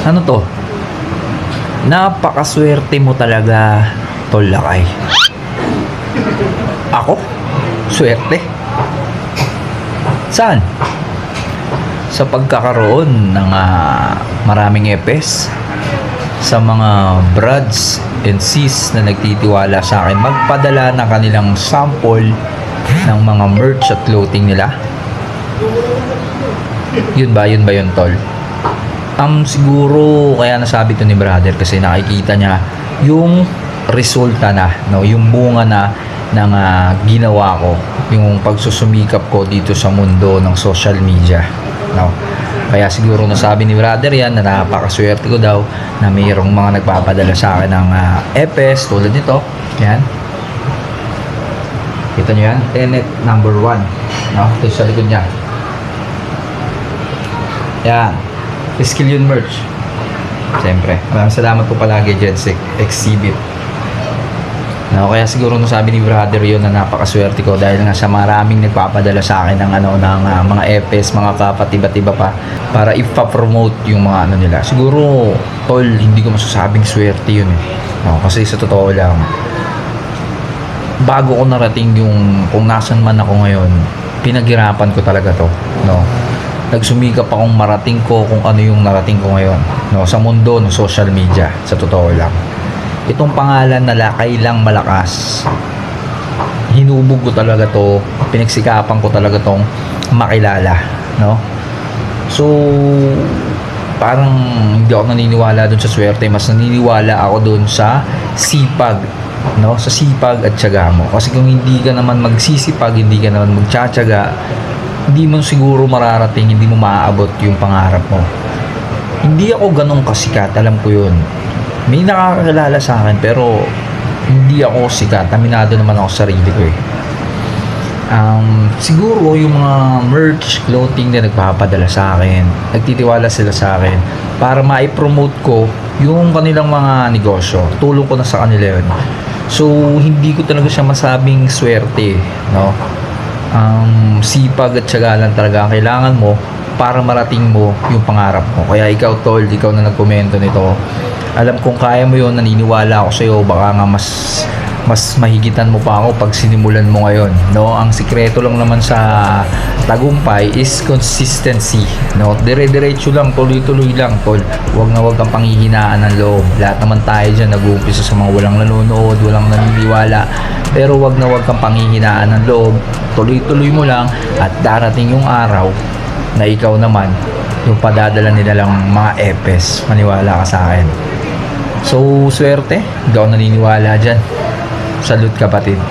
Ano to? Napakaswerte mo talaga, Tol Lakay. Ako? Swerte? Saan? Sa pagkakaroon ng maraming epes, sa mga brads and sis na nagtitiwala sa akin magpadala ng kanilang sample ng mga merch at clothing nila. Yun ba yun, Tol? Siguro kaya nasabi to ni brother kasi nakikita niya yung resulta na, no, yung bunga na ng ginawa ko, yung pagsusumikap ko dito sa mundo ng social media, no. Kaya siguro nasabi ni brother yan na napakaswerte ko daw na mayroong mga nagpapadala sa akin ng epes tulad nito. Yan. Kita nyo yan? Tenet number 1. No? Ito sa likod niya. Yan. Skill yun merch. Siyempre. Maraming salamat po palagi, Jensik Exhibit. No, kaya siguro nasabi ni brother yun na napakaswerte ko dahil nga sa maraming nagpapadala sa akin ng mga epes, mga kapat iba't-iba pa para ipa-promote yung mga nila. Siguro, Tol, hindi ko masasabing swerte yun eh. No, kasi sa totoo lang, bago ko narating yung kung nasan man ako ngayon, pinaghirapan ko talaga to, no. Nagsumikap akong marating ko kung ano yung narating ko ngayon, no, sa mundo ng social media, sa totoo lang. Itong pangalan na Lakay Lang Malakas, hinubog ko talaga to, pinagsikapan ko talaga tong makilala, no? So, parang hindi ako naniniwala dun sa swerte, mas naniniwala ako dun sa sipag, no? Sa sipag at tiyaga mo. Kasi kung hindi ka naman magsisipag, hindi ka naman magtsatsaga, hindi mo siguro mararating, hindi mo maaabot yung pangarap mo. Hindi ako ganong kasikat, alam ko yun. May nakakakilala sa akin pero hindi ako sikat. Aminado naman ako sa sarili ko eh. Siguro yung mga merch, clothing na nagpapadala sa akin, nagtitiwala sila sa akin para ma-promote ko yung kanilang mga negosyo. Tulong ko na sa kanila yun. So, hindi ko talaga siya masabing swerte, no? Sipag at tiyaga lang talaga ang kailangan mo para marating mo yung pangarap mo. Kaya ikaw, Tol, ikaw na nagkomento nito, alam kong kaya mo yun, naniniwala ako sa'yo, baka nga mas mahigitan mo pa ako pag sinimulan mo ngayon, no? Ang sikreto lang naman sa tagumpay is consistency, no? Dire-diretso lang, tuloy-tuloy lang, Tol. Huwag kang panghihinaan ng loob. Lahat naman tayo dyan nag-uumpisa sa mga walang nanonood, walang naniniwala, pero huwag kang panghihinaan ng loob. Tuloy-tuloy mo lang at darating yung araw na ikaw naman yung padadala nila lang mga epes. Maniwala ka sa akin. So, swerte. Hindi ako naniniwala dyan. Salute, kapatid.